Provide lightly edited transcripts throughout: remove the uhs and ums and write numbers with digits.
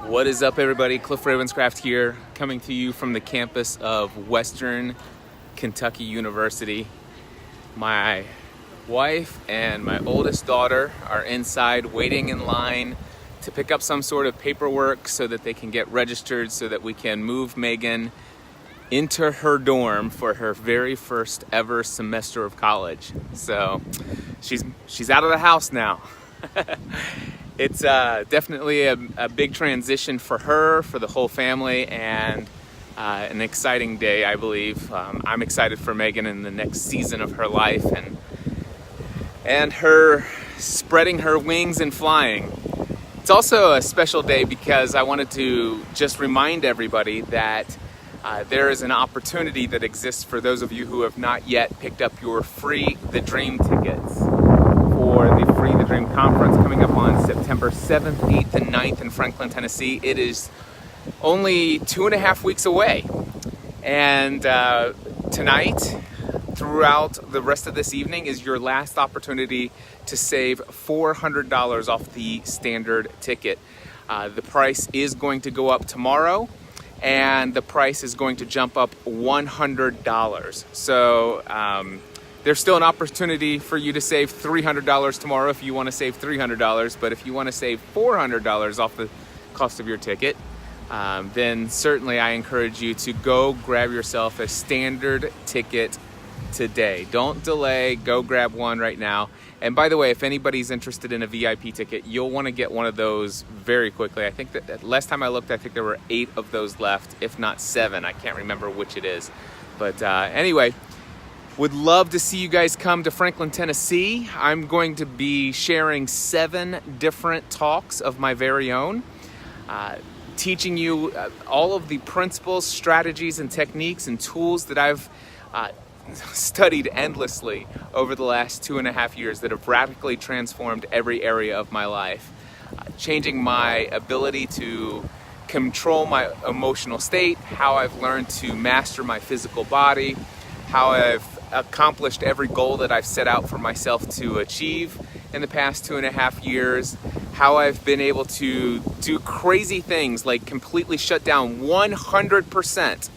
What is up, everybody? Cliff Ravenscraft here, coming to you from the campus of Western Kentucky University. My wife and my oldest daughter are inside waiting in line to pick up some sort of paperwork so that they can get registered so that we can move Megan into her dorm for her very first ever semester of college. So she's out of the house now. It's definitely a big transition for her, for the whole family, and an exciting day, I believe. I'm excited for Megan in the next season of her life and her spreading her wings and flying. It's also a special day because I wanted to just remind everybody that there is an opportunity that exists for those of you who have not yet picked up your Free the Dream tickets for the Free the Dream conference coming up on September 7th, 8th, and 9th in Franklin, Tennessee. It is only 2.5 weeks away. And tonight, throughout the rest of this evening, is your last opportunity to save $400 off the standard ticket. The price is going to go up tomorrow, and the price is going to jump up $100. So there's still an opportunity for you to save $300 tomorrow if you want to save $300, but if you want to save $400 off the cost of your ticket, then certainly I encourage you to go grab yourself a standard ticket today. Don't delay, go grab one right now. And by the way, if anybody's interested in a VIP ticket, you'll want to get one of those very quickly. I think that last time I looked, I think there were 8 of those left, if not 7. I can't remember which it is. But anyway, would love to see you guys come to Franklin, Tennessee. I'm going to be sharing 7 different talks of my very own, teaching you all of the principles, strategies, and techniques and tools that I've studied endlessly over the last 2.5 years that have radically transformed every area of my life, changing my ability to control my emotional state, how I've learned to master my physical body, how I've accomplished every goal that I've set out for myself to achieve in the past 2.5 years, how I've been able to do crazy things like completely shut down 100%,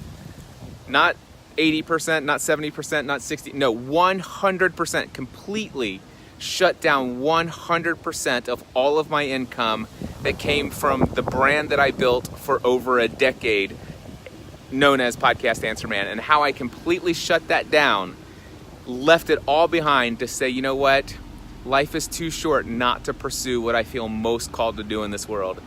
not 80%, not 70%, not 60%, no, 100%, completely shut down 100% of all of my income that came from the brand that I built for over a decade, known as Podcast Answer Man, and how I completely shut that down, left it all behind to say, you know what, life is too short not to pursue what I feel most called to do in this world.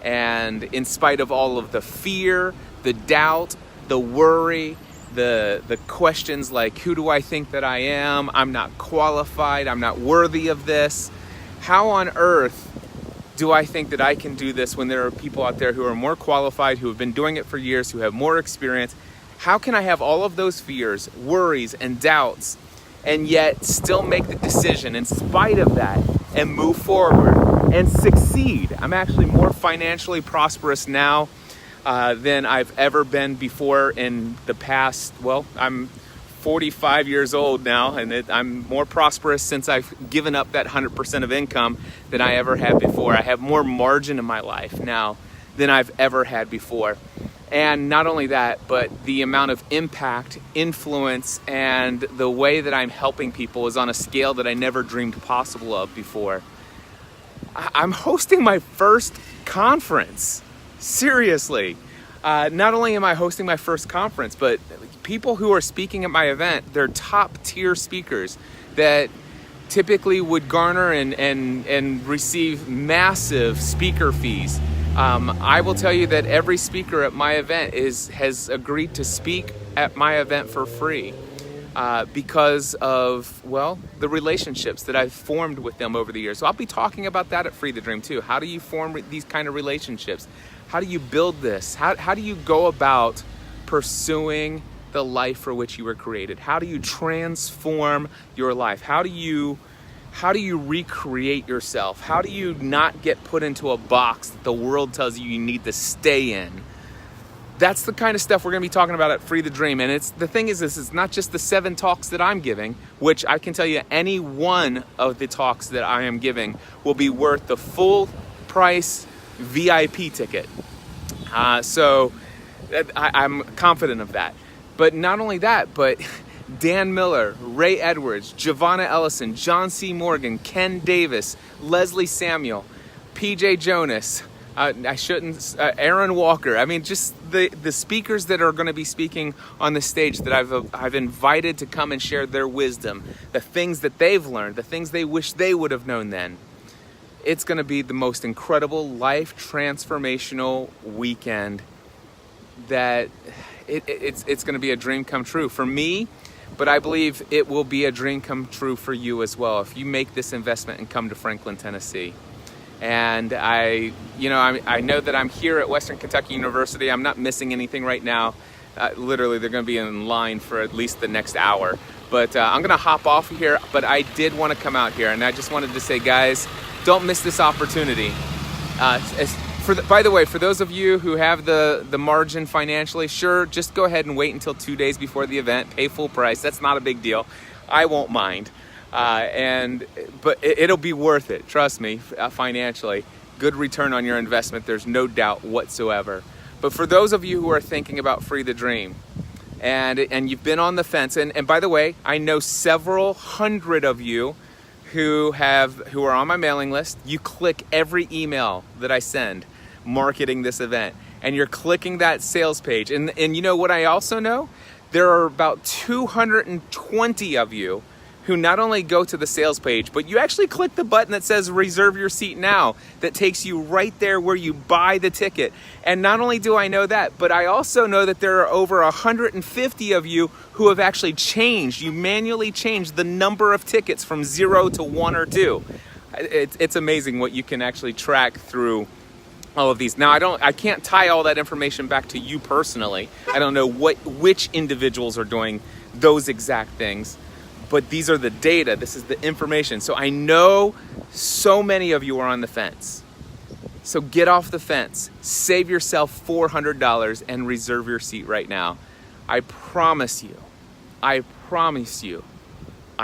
And in spite of all of the fear, the doubt, the worry, the questions like, who do I think that I am? I'm not qualified. I'm not worthy of this. How on earth do I think that I can do this when there are people out there who are more qualified, who have been doing it for years, who have more experience? How can I have all of those fears, worries, and doubts, and yet still make the decision in spite of that and move forward and succeed? I'm actually more financially prosperous now than I've ever been before in the past. Well, I'm 45 years old now, and I'm more prosperous since I've given up that 100% of income than I ever had before. I have more margin in my life now than I've ever had before. And not only that, but the amount of impact, influence, and the way that I'm helping people is on a scale that I never dreamed possible of before. I'm hosting my first conference. Seriously. Not only am I hosting my first conference, but people who are speaking at my event, they're top tier speakers that typically would garner and receive massive speaker fees. I will tell you that every speaker at my event has agreed to speak at my event for free because of, well, the relationships that I've formed with them over the years. So I'll be talking about that at Free the Dream too. How do you form these kind of relationships? How do you build this? How do you go about pursuing the life for which you were created? How do you transform your life? How do you recreate yourself? How do you not get put into a box that the world tells you need to stay in? That's the kind of stuff we're going to be talking about at Free the Dream. And the thing is, this is not just the 7 talks that I'm giving, which I can tell you any one of the talks that I am giving will be worth the full price VIP ticket. So I'm confident of that. But not only that, but Dan Miller, Ray Edwards, Giovanna Ellison, John C. Morgan, Ken Davis, Leslie Samuel, PJ Jonas, Aaron Walker. I mean, just the speakers that are going to be speaking on the stage that I've invited to come and share their wisdom, the things that they've learned, the things they wish they would have known then. It's going to be the most incredible, life transformational weekend that it's going to be a dream come true for me, but I believe it will be a dream come true for you as well if you make this investment and come to Franklin, Tennessee. And I know that I'm here at Western Kentucky University. I'm not missing anything right now. Literally, they're going to be in line for at least the next hour. But I'm going to hop off here. But I did want to come out here, and I just wanted to say, guys, don't miss this opportunity. By the way, for those of you who have the margin financially, sure, just go ahead and wait until 2 days before the event. Pay full price. That's not a big deal. I won't mind. But it'll be worth it, trust me, financially. Good return on your investment, there's no doubt whatsoever. But for those of you who are thinking about Free the Dream, and you've been on the fence, and by the way, I know several hundred of you who are on my mailing list. You click every email that I send marketing this event, and you're clicking that sales page. And you know what I also know? There are about 220 of you who not only go to the sales page, but you actually click the button that says reserve your seat now, that takes you right there where you buy the ticket. And not only do I know that, but I also know that there are over 150 of you who have actually changed. You manually changed the number of tickets from 0 to 1 or 2. It's amazing what you can actually track through all of these. Now, I can't tie all that information back to you personally. I don't know which individuals are doing those exact things. But these are the data, this is the information. So I know so many of you are on the fence. So get off the fence, save yourself $400 and reserve your seat right now. I promise you, I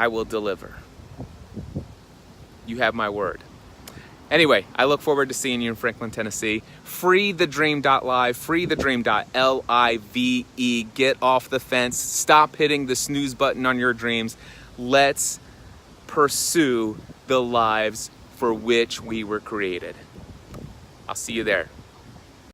will deliver. You have my word. Anyway, I look forward to seeing you in Franklin, Tennessee. Freethedream.live, freethedream.live. Get off the fence. Stop hitting the snooze button on your dreams. Let's pursue the lives for which we were created. I'll see you there.